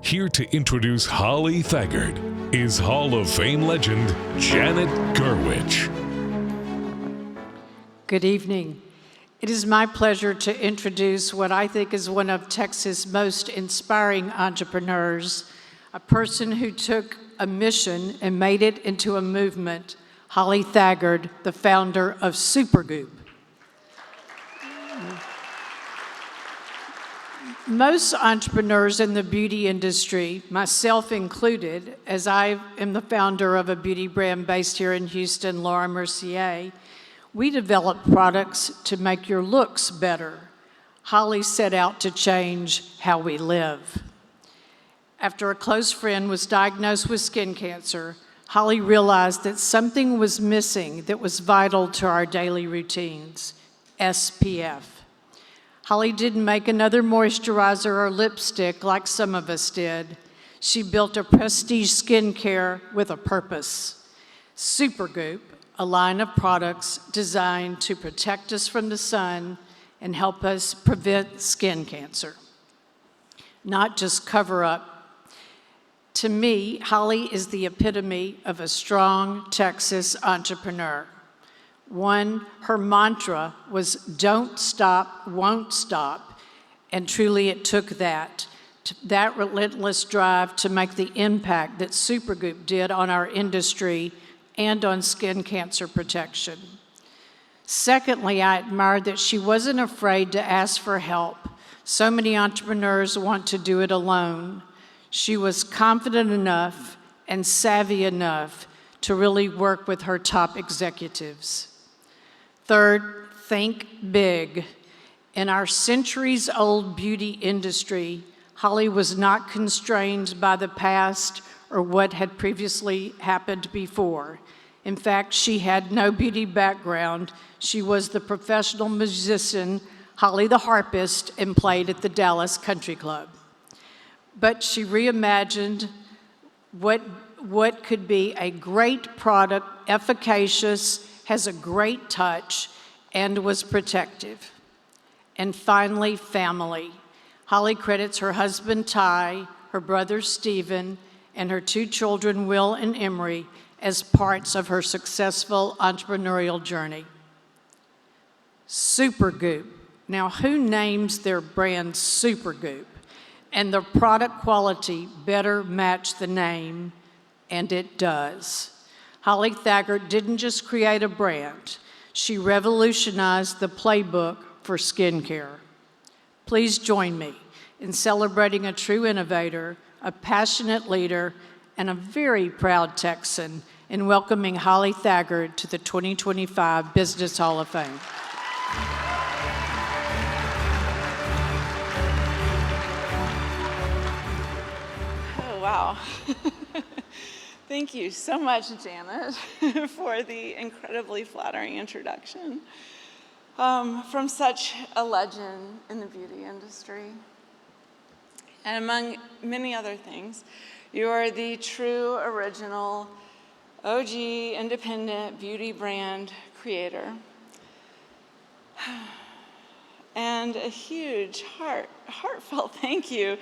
Here to introduce Holly Thaggard is Hall of Fame legend Janet Gurwitch. Good evening. It is my pleasure to introduce what I think is one of Texas' most inspiring entrepreneurs, a person who took a mission and made it into a movement, Holly Thaggard, the founder of Supergoop. Most entrepreneurs in the beauty industry, myself included, as I am the founder of a beauty brand based here in Houston, Laura Mercier, we develop products to make your looks better. Holly set out to change how we live. After a close friend was diagnosed with skin cancer, Holly realized that something was missing that was vital to our daily routines: SPF. Holly didn't make another moisturizer or lipstick like some of us did. She built a prestige skincare with a purpose. Supergoop, a line of products designed to protect us from the sun and help us prevent skin cancer, not just cover up. To me, Holly is the epitome of a strong Texas entrepreneur. One, her mantra was "don't stop, won't stop," and truly it took that relentless drive to make the impact that Supergoop did on our industry and on skin cancer protection. Secondly, I admired that she wasn't afraid to ask for help. So many entrepreneurs want to do it alone. She was confident enough and savvy enough to really work with her top executives. Third, think big. In our centuries-old beauty industry, Holly was not constrained by the past or what had previously happened before. In fact, she had no beauty background. She was the professional musician, Holly the harpist, and played at the Dallas Country Club. But she reimagined what could be a great product, efficacious, has a great touch, and was protective. And finally, family. Holly credits her husband, Ty, her brother, Stephen, and her two children, Will and Emery, as parts of her successful entrepreneurial journey. Supergoop. Now, who names their brand Supergoop? And the product quality better match the name, and it does. Holly Thaggard didn't just create a brand. She revolutionized the playbook for skincare. Please join me in celebrating a true innovator, a passionate leader, and a very proud Texan in welcoming Holly Thaggard to the 2025 Business Hall of Fame. Oh, wow. Thank you so much, Janet, for the incredibly flattering introduction from such a legend in the beauty industry. And among many other things, you are the true, original, OG, independent beauty brand creator. And a huge, heartfelt thank you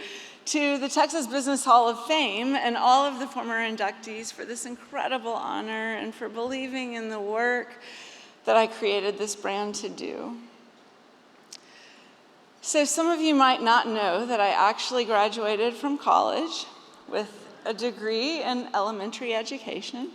to the Texas Business Hall of Fame and all of the former inductees for this incredible honor and for believing in the work that I created this brand to do. So some of you might not know that I actually graduated from college with a degree in elementary education.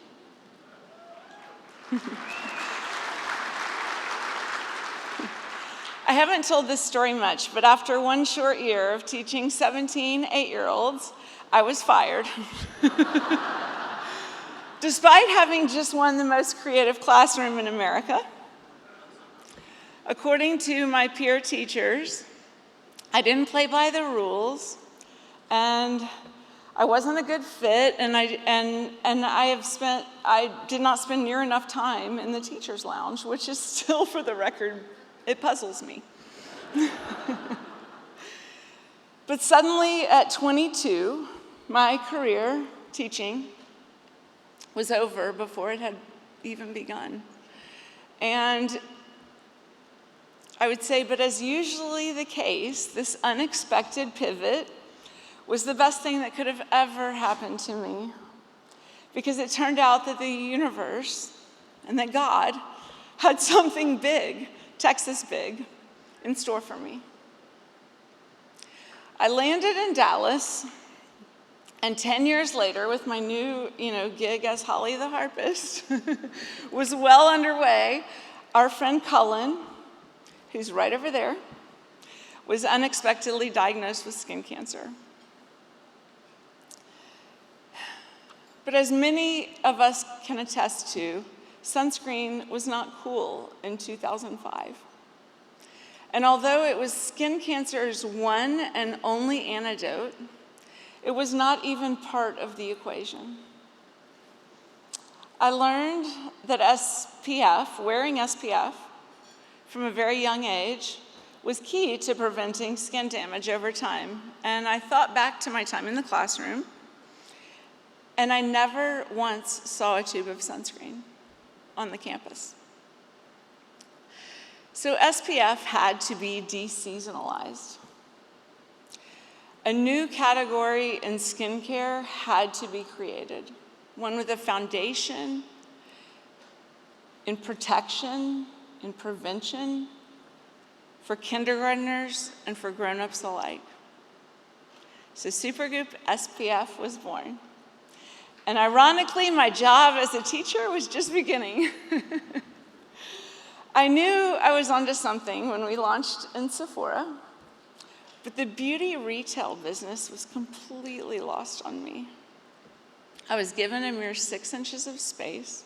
I haven't told this story much, but after one short year of teaching 17 8-year-olds, I was fired. Despite having just won the most creative classroom in America. According to my peer teachers, I didn't play by the rules, and I wasn't a good fit, and I did not spend near enough time in the teacher's lounge, which is still, for the record, it puzzles me. But suddenly, at 22, my career teaching was over before it had even begun. And I would say, but as usually the case, this unexpected pivot was the best thing that could have ever happened to me, because it turned out that the universe and that God had something big, Texas big, in store for me. I landed in Dallas, and 10 years later, with my new, gig as Holly the harpist, was well underway. Our friend Cullen, who's right over there, was unexpectedly diagnosed with skin cancer. But as many of us can attest to, sunscreen was not cool in 2005. And although it was skin cancer's one and only antidote, it was not even part of the equation. I learned that SPF, wearing SPF from a very young age, was key to preventing skin damage over time. And I thought back to my time in the classroom, and I never once saw a tube of sunscreen on the campus. So SPF had to be deseasonalized. A new category in skincare had to be created, one with a foundation in protection, in prevention, for kindergartners and for grown-ups alike. So Supergoop SPF was born. And ironically, my job as a teacher was just beginning. I knew I was onto something when we launched in Sephora, but the beauty retail business was completely lost on me. I was given a mere 6 inches of space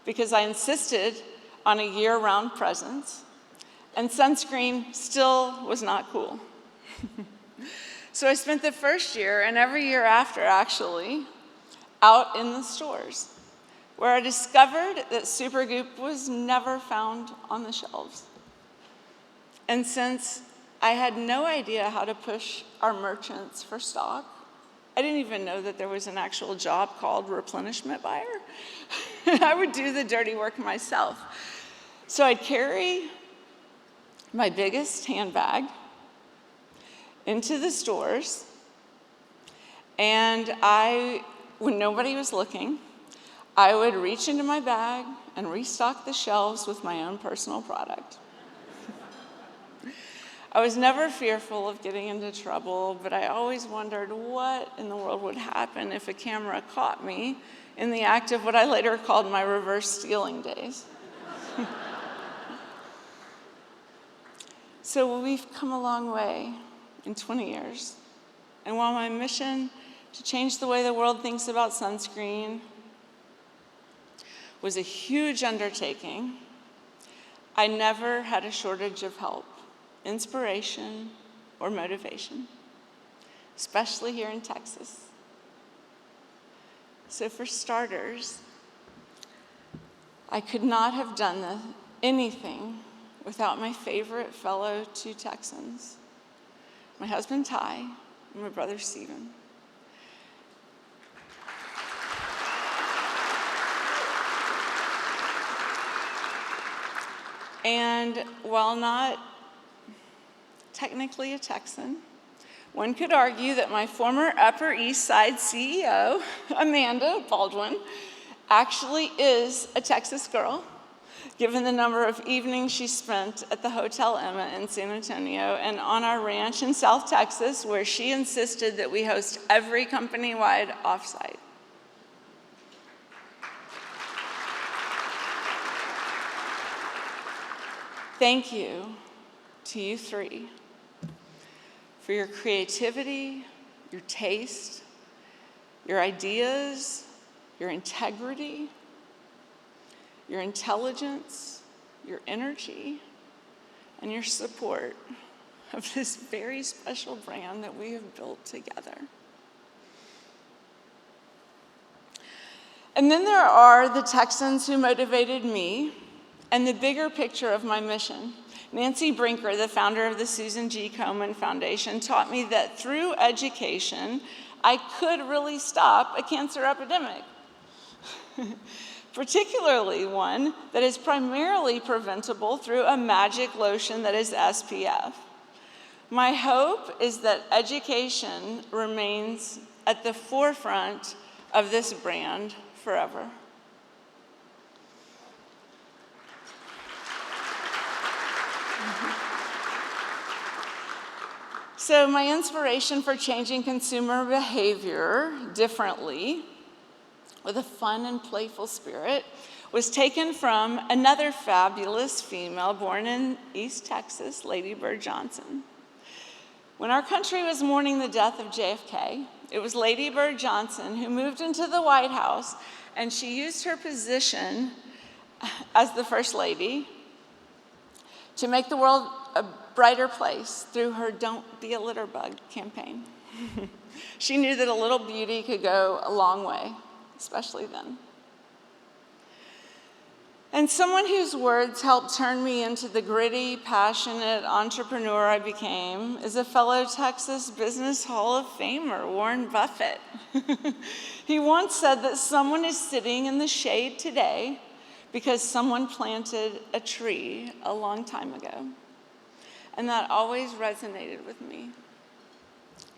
because I insisted on a year-round presence, and sunscreen still was not cool. So I spent the first year, and every year after, actually, out in the stores, where I discovered that Supergoop was never found on the shelves. And since I had no idea how to push our merchants for stock, I didn't even know that there was an actual job called replenishment buyer. I would do the dirty work myself. So I'd carry my biggest handbag into the stores, and when nobody was looking, I would reach into my bag and restock the shelves with my own personal product. I was never fearful of getting into trouble, but I always wondered what in the world would happen if a camera caught me in the act of what I later called my reverse stealing days. So we've come a long way in 20 years. And while my mission to change the way the world thinks about sunscreen was a huge undertaking, I never had a shortage of help, inspiration, or motivation, especially here in Texas. So for starters, I could not have done anything without my favorite fellow 2 Texans, my husband Ty and my brother Stephen. And while not technically a Texan, one could argue that my former Upper East Side CEO, Amanda Baldwin, actually is a Texas girl, given the number of evenings she spent at the Hotel Emma in San Antonio and on our ranch in South Texas, where she insisted that we host every company-wide offsite. Thank you to you 3 for your creativity, your taste, your ideas, your integrity, your intelligence, your energy, and your support of this very special brand that we have built together. And then there are the Texans who motivated me and the bigger picture of my mission. Nancy Brinker, the founder of the Susan G. Komen Foundation, taught me that through education, I could really stop a cancer epidemic, particularly one that is primarily preventable through a magic lotion that is SPF. My hope is that education remains at the forefront of this brand forever. So my inspiration for changing consumer behavior differently with a fun and playful spirit was taken from another fabulous female born in East Texas, Lady Bird Johnson. When our country was mourning the death of JFK, it was Lady Bird Johnson who moved into the White House, and she used her position as the First Lady to make the world a brighter place through her Don't Be a Litter Bug campaign. She knew that a little beauty could go a long way, especially then. And someone whose words helped turn me into the gritty, passionate entrepreneur I became is a fellow Texas Business Hall of Famer, Warren Buffett. He once said that someone is sitting in the shade today because someone planted a tree a long time ago. And that always resonated with me.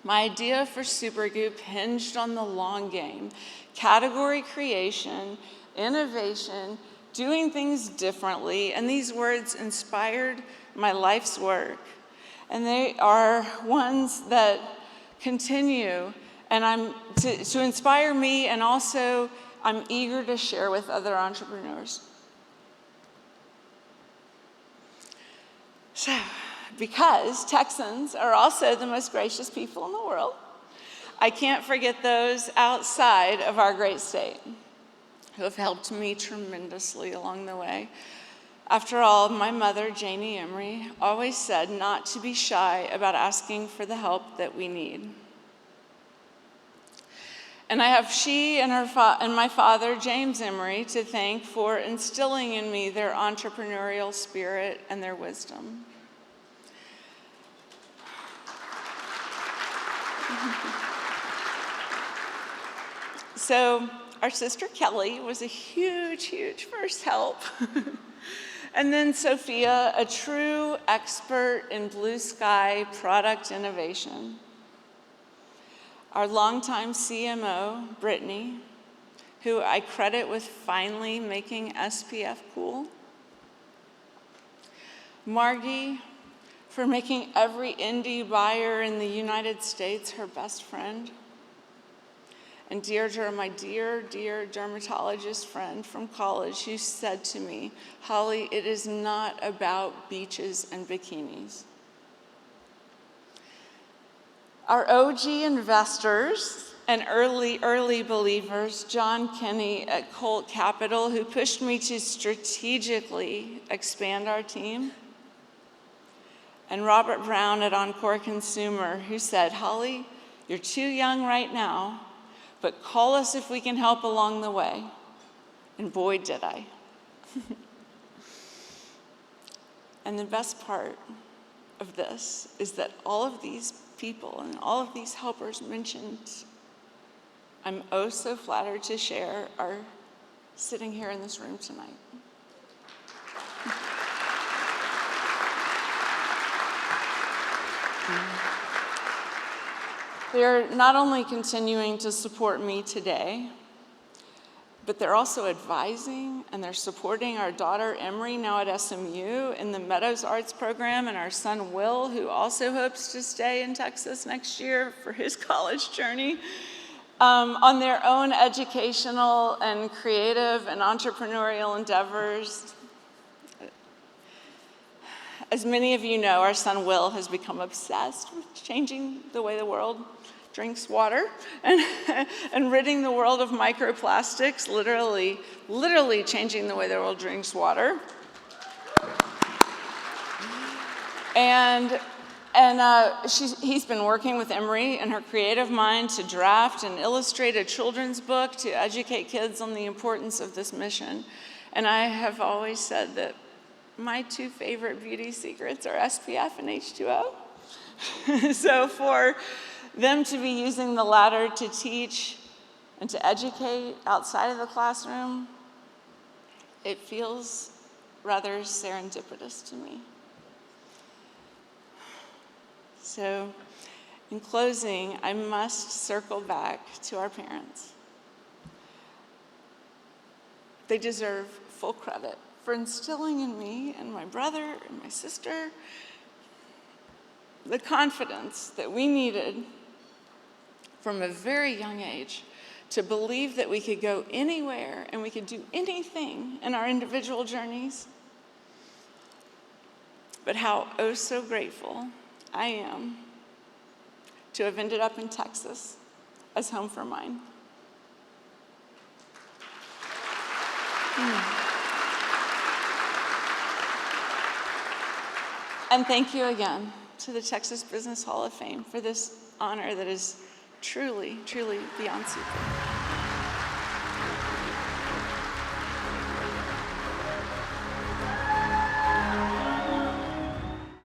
My idea for Supergoop hinged on the long game, category creation, innovation, doing things differently, and these words inspired my life's work. And they are ones that continue, and to inspire me, and also I'm eager to share with other entrepreneurs. So, because Texans are also the most gracious people in the world, I can't forget those outside of our great state who have helped me tremendously along the way. After all, my mother, Janie Emery, always said not to be shy about asking for the help that we need. And I have she and my father, James Emery, to thank for instilling in me their entrepreneurial spirit and their wisdom. So our sister Kelly was a huge, huge first help. And then Sophia, a true expert in blue sky product innovation. Our longtime CMO, Brittany, who I credit with finally making SPF cool. Margie, for making every indie buyer in the United States her best friend. And Deirdre, my dear, dear dermatologist friend from college, who said to me, Holly, it is not about beaches and bikinis. Our OG investors and early believers, John Kinney at Colt Capital, who pushed me to strategically expand our team, and Robert Brown at Encore Consumer, who said, Holly, you're too young right now, but call us if we can help along the way. And boy, did I. And the best part of this is that all of these people and all of these helpers mentioned, I'm oh so flattered to share, are sitting here in this room tonight. They're not only continuing to support me today, but they're also advising and they're supporting our daughter Emery, now at SMU, in the Meadows Arts program, and our son Will, who also hopes to stay in Texas next year for his college journey, on their own educational and creative and entrepreneurial endeavors. As many of you know, our son Will has become obsessed with changing the way the world drinks water and ridding the world of microplastics, literally changing the way the world drinks water. And he's been working with Emery and her creative mind to draft and illustrate a children's book to educate kids on the importance of this mission. And I have always said that my two favorite beauty secrets are SPF and H2O. So for them to be using the latter to teach and to educate outside of the classroom, it feels rather serendipitous to me. So in closing, I must circle back to our parents. They deserve full credit for instilling in me and my brother and my sister the confidence that we needed from a very young age to believe that we could go anywhere and we could do anything in our individual journeys. But how oh so grateful I am to have ended up in Texas as home for mine. And thank you again to the Texas Business Hall of Fame for this honor that is truly, truly beyond super.